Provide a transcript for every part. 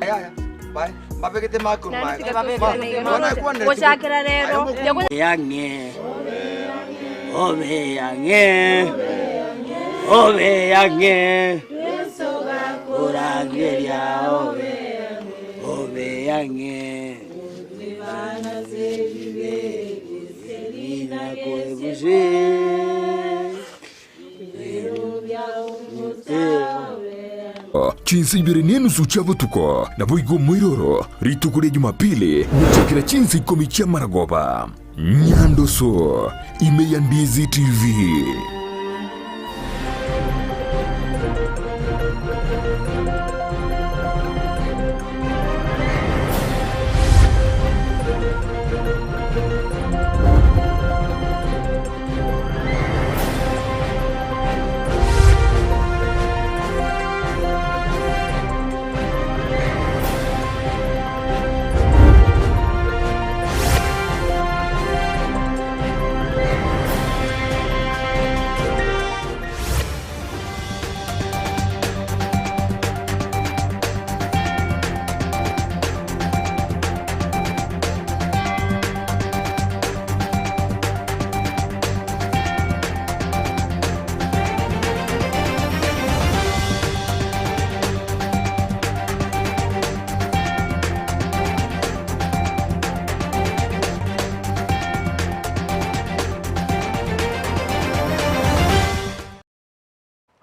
Aya, bye. Mabegete makuru. Kushakira rero. Yange. Ove yange. Ove yange. Urangeria ove. Ove yange. Livana sevive. Selina koebuze. Chinsa Ibere nenu suchavo tuko na boigo mwiroro ritukure Jumapili muchakira Chinsa ikomi cha Maragoba Nyando so Amayia Ndizi TV.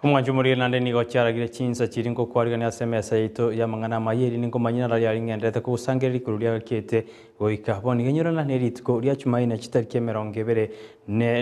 Umwanjumuri nande nigo cyaragira Chinsa kiringo kwarigana SMS yito yamangana mayeri ningo manyina rali yaringendete ku sangeri kurulia kete goika boni genyurana neritiko lya chumaina chitarike 20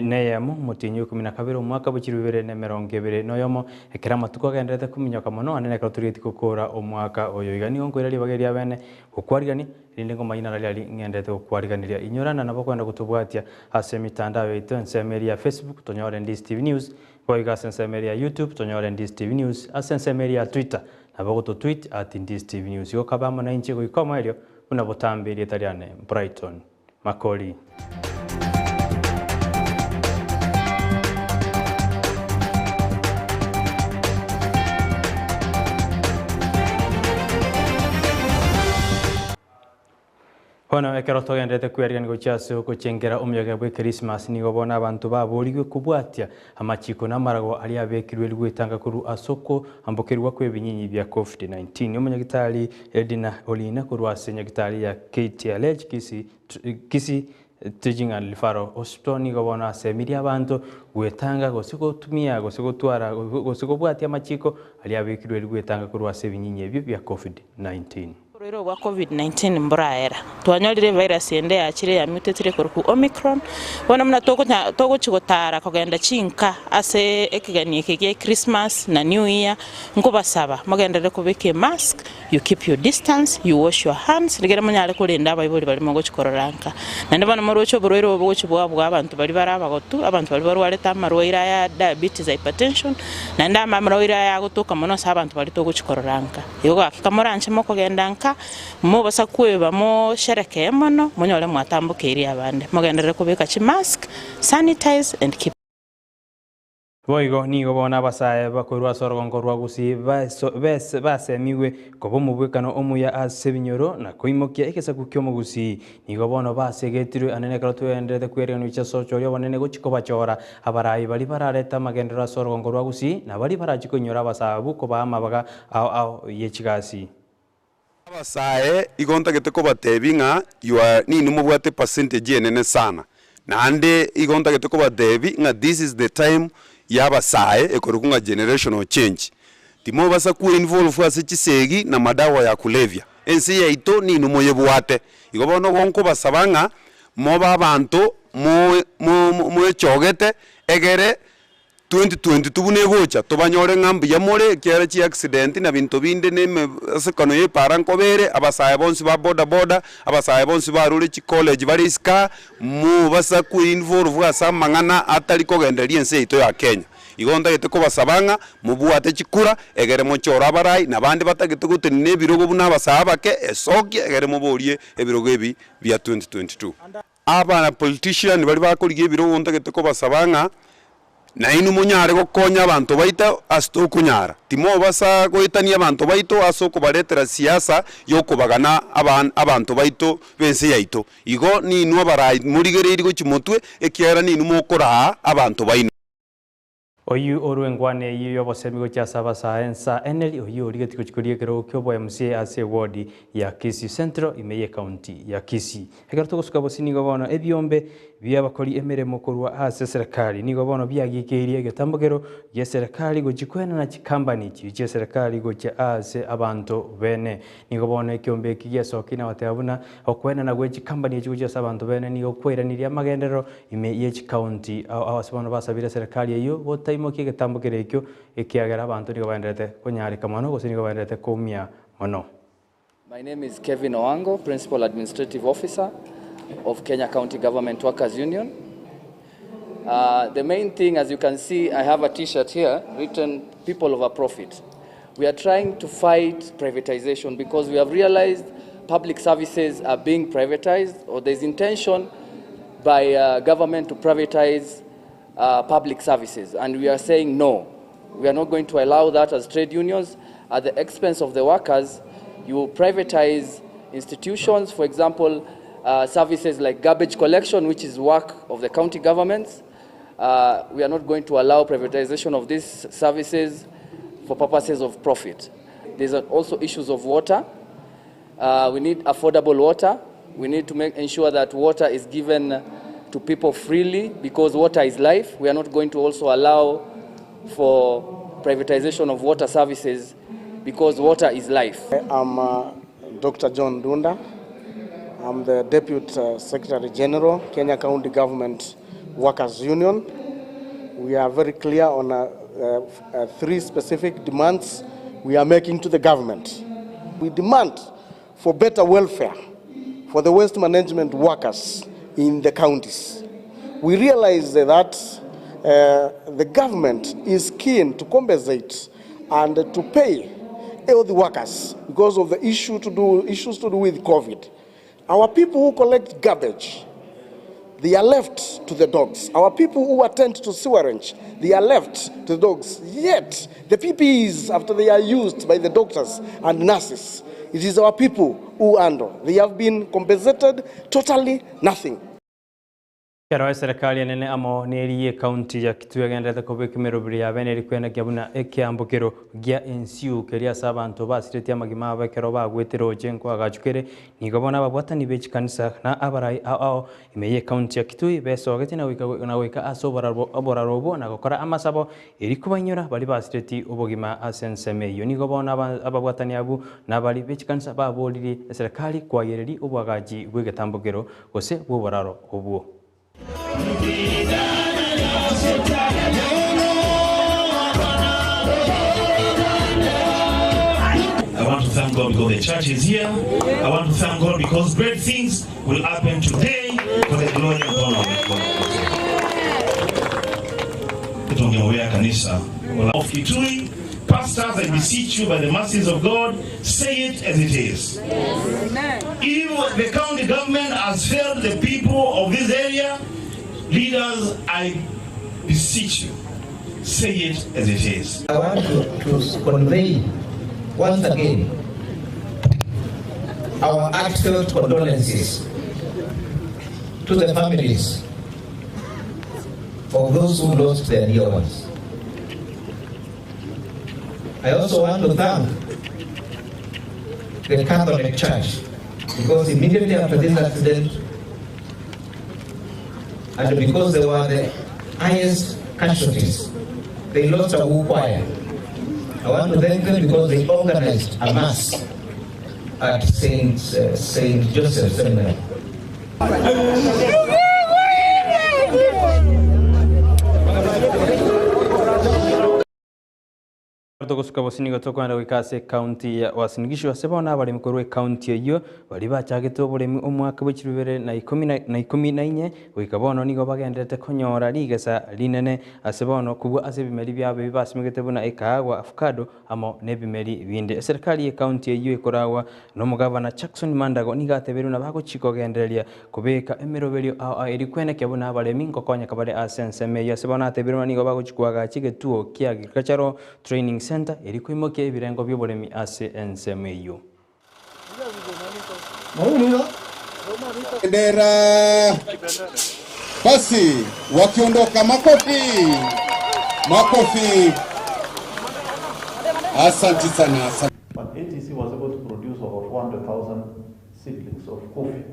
neyamo mutinyo 12 umwaka bukiri 2020 noyomo ekerama tukogendete kuminyoka mono anene katuritiko kora umwaka oyo igani onko iri bageri abene ukwarigani ningo manyina rali yaringendete ukwarigana inyorana nabo kwenda kutubwatia ase mitandao yito nsemeri ya Facebook tonyore Ndizi TV News kwa sensemeri ya YouTube tonyore Ndizi TV News asensemeri ya Twitter nabago tweet @Ndizi TV News yo kabamo na inchi kuikoma elio unabotambiri etariane Brighton Makori. Hono ekero togendete kwerigani gochase okuchengera omyoga bwe Christmas nigo bona abantu babuligwe kubwatia amachiko namarago ali abekirwe ligwetanga kuru asoko ambokerwa kwebinyinyi bya COVID-19 umunyagitali Edina Olina kurwase nyagitali ya KTLH kisi teaching and Lifaro hospital nigo bona semiri abantu gwetanga gosiko tumia gosiko twara gosiko bwatia amachiko ali abekirwe ligwetanga kurwase binyinyi bya COVID-19. Rero wa COVID-19 mburaera twanyolire virus ende yakire ya mutetire ku Omicron bona muna togo chigotara kugenda chinka ase ekigani ekige Christmas na New Year ngubasaba mugendere kubike mask, you keep your distance, you wash your hands rigera munyale kulinda abayiboli bali mongo chikororanka nande bana marocho burwero bwo chibwa abantu bali baraba gotu abantu bali barwaleta marwaira ya diabetes, hypertension nande amamroira ya gutuka mono sabantu bali togo chikororanka yoga akikamoranche moko gendanka mo basa kweba mo shereke mono monyole mwatambukiri abande mugendere kubika chi mask, sanitize and keep Boigo nigo bona basaye bakorwa sorgongo rwagusi basemiwe kobo mubwekano omuya asebinyoro na koimokia ekesa kukyomo gusi nigo bona basegetirwe anene karo twendete kwereno icha socho yo banene gochiko bachora abarayi bali barareta magendera sorgongo rwagusi na bali barachikonyora basabu ko bamabaga au yechigasi abasaye igonta geteko batebinga yua nini mubwate percentage enene sana nande igonta geteko batebi nga this is the time yabasaye ekorukunga generational change timo basa ku involve ase chisegi na madawa ya kulevya ensi yaito nini moyebwate igobono gonko basabanga moba abantu mo chogete egere 2020 tubune gocha tobanyore ngambi yamore kiara chi accident na bintu binde ne asekano ye paranko bere abasaye bonsi ba boda abasaye bonsi ba rule chi college bari ska mu basa ku involve asa mangana atali kogenderia ense ito ya Kenya igonda gete ko basabanga mubuate chikura egere mo chora barai na bandi batagete gutenine birogo buna basaba ke esoki egere muborie ebirogo ebi bya 2022 aba na politician bali bakoriye birogo ndagete ko basabanga na inu munyare gokonya abantu baito asito kunyara timo basa goitania abantu baito asoko baretera siasa yokubagana abantu baito bense yaito igo ni inu abarai murigereiri gochimotwe ekiara ni inu mokora abantu baino oyu orwengwane iyo yobosemi gochasa basaensa eneli oyu origetiko chikorie kero kyobo MCA ase ward ya Kisii Central Imeye County ya Kisii egaruto gosuka bosini gobono ebiombe byabakori emeremo korwa ase serikali nigo bono byagikeirie getambogero ye serikali gochikwena na chikambani chiche serikali gocha ase abantu bene nigo bono ekiombe kigesokina wateabuna okwena na gwe chikambani echigocha abantu bene nigo kweraniria magendero Imeye County ase bono basabire serikali eyo botaimo kigetambogero ekyo ekiagera abantu nigo baenderete konyarika mono gose nigo baenderete kumia mono. My name is Kevin Owango, Principal Administrative Officer of Kenya County Government Workers Union. The main thing, as you can see, I have a t-shirt here written "People over Profit." We are trying to fight privatization because we have realized public services are being privatized, or there's intention by government to privatize public services, and we are saying no. We are not going to allow that as trade unions at the expense of the workers. You privatize institutions, for example, services like garbage collection, which is work of the county governments. We are not going to allow privatization of these services for purposes of profit. There's also issues of water. We need affordable water. We need to ensure that water is given to people freely because water is life. We are not going to also allow for privatization of water services because water is life. I'm Dr. John Dunda. I'm the Deputy Secretary General, Kenya County Government Workers Union. We are very clear on 3 specific demands we are making to the government. We demand for better welfare for the waste management workers in the counties. We realize that the government is keen to compensate and to pay all the workers because of the issues to do with COVID. Our people who collect garbage, they are left to the dogs. Our people who attend to sewerage, they are left to the dogs. Yet, the PPEs, after they are used by the doctors and nurses, it is our people who handle. They have been compensated totally nothing. Kero serikali nene amo neriye county ya Kitui gendete kubikimero biri abene rikwena kyabuna ekyambukiro gya NCU keria sabantu basireti amagima abekero bagwetero jenko agachukere nigobona babwatani bechikanisa na abarai ao Imeye county ya Kitui besogete na wika asobararobo na gukora amasabo eri kubanyura bali basireti ubugima asensemeyo nigobona ababwatani abu na bali bechikanisa baboliri serikali kwayereri ubwagaji bwegetambukiro gose bwobararo obwo. I want to thank God because the church is here. I want to thank God because great things will happen today for the glory of God. Of Kitui, pastors, I beseech you by the mercies of God, say it as it is. If the county government has failed the people of this area, leaders, I beseech you, say it as it is. I want to convey once again our heartfelt condolences to the families of those who lost their dear ones. I also want to thank the Catholic Church because immediately after this accident, and because they were the highest casualties, they lost a whole choir. I want to thank them because they organized a mass at Saint Joseph Seminary. togusuka bosinigo tokwenda gwikase county ya Uasin Gishu asebona abari mukuru county iyo bari bachagite oburemi omwaka wa 2014 gwikabono nigo bagendete konyora rigesa linene asebono kubwa asebimeri byabe bibasimigete buna ekagwa avocado amo nebimeri binde serikali ya county iyo ikoragwa no mugabana Jackson Mandago nigateberu na bagochiko gendereria kubeka emeroberio eri kweneke buna abaremi ngokonya kabare asenseme yasebona ateberu nigo bagochikwaga chigetuo kia agricultural training center eri kwimoke ebirengo by'oburemi asenseme. Bendera basi wakiondoka makofi. Asante sana. But ATC was able to produce over 400,000 seedlings of coffee.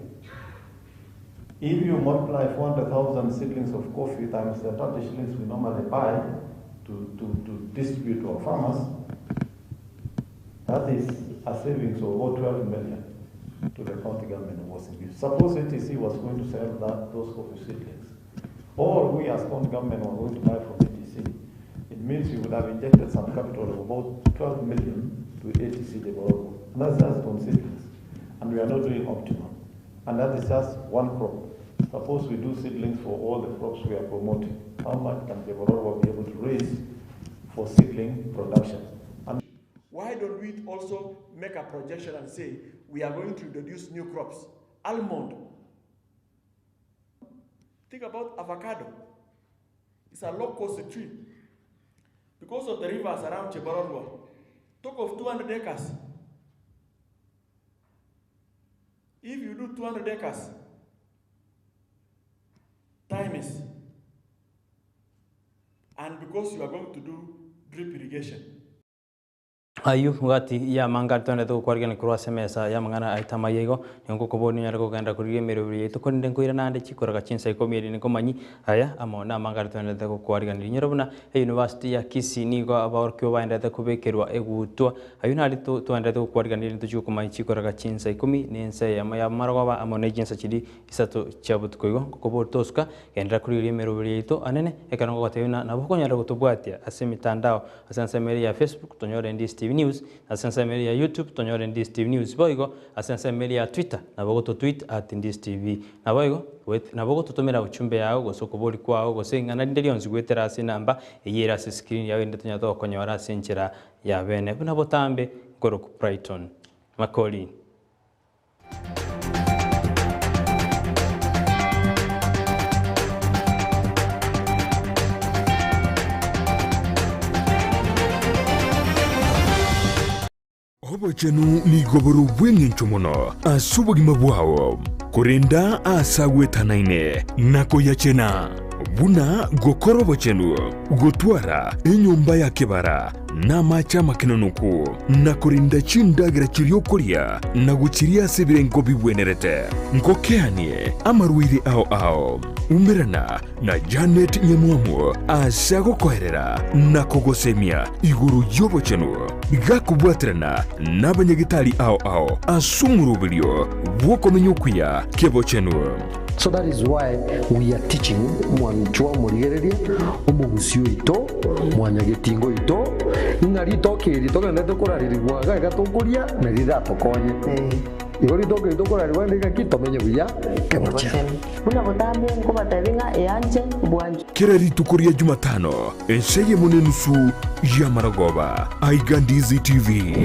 If you multiply 400,000 seedlings of coffee times the 30 shillings we normally buy to distribute to our farmers, that is a savings of about 12 million to the county government of Uasin Gishu. Suppose ATC was going to sell those coffee seedlings, or we as county government were going to buy from ATC, it means we would have injected some capital of about 12 million to ATC development. And that's just on seedlings. And we are not doing optimum. And that is just one crop. Suppose we do seedlings for all the crops we are promoting. How much can Deborah be able to raise for seedling production? And why don't we also make a projection and say we are going to introduce new crops? Almond. Think about avocado. It's a low-cost tree. Because of the rivers around Chebarodwa, talk of 200 acres. If you do 200 acres, times, and because you are going to do drip irrigation. Ayu ngati ya manga tonde to kwarigana kurwase mesa ya mangana aitama yego nko koboni nyarako ganda kurige merobiri yeto konde nkoira nande chikoraga Chinsa ikomiri niko manyi aya amona manga tonde to kwarigana nyarobuna University ya Kisii nigo abaorkyo baenda to kubekerwa egutwa ayu nali to tonde to kwarigana into chuko manyi chikoraga Chinsa ikomi nense ya marwa amone Chinsa chidi isato chabutkoigo kobo toska gendra kurige merobiri yeto anene ekanongo goteyuna naboko nyarako tobwatia asemitandao asansa meri ya Facebook tonyore Ndizi TV News, asensa meli ya YouTube tonyore Ndizi TV News boigo, asensa meli ya Twitter nabogo to tweet @Ndizi TV naboigo nabogo tutomera uchumbe yao gosoko boli kwao gosengana ndeli onzi gwetera ase namba eyera ase screen yawe ndetonya to konyora ase nchira ya bene buna botambe ngoro ku Brighton Makori. Obachenu ni goboro bwengen chomono asubugima bwao kurenda asagwetanaine nako yachena buna gokoro bachenu gotwara enyumba ya kebara na macha makinonuku na kurinda chindagira chirio koria na guchiria sebirengo bibwenerete ngokeanie amarwiri ao umerana na Janet Nyamuamu asago koherera na kogosemia iguru yobo chenu gakubwatrana n'abanyagitari ao asumurubilio bwokomenyokuya kebo chenu. So that is why we are teaching mwanchwa murigereria omugusio ito mwanyagetingo ito inarito kirito kende tokoraririrwa gatokuria na ridatokonye igori tokoraririrwa ndika kitomenye buya kebocha una botambe ngo batabinga eyanje bwanje kirari tukuria Jumatano enseye munenusu ya Maragoba Ndizi TV.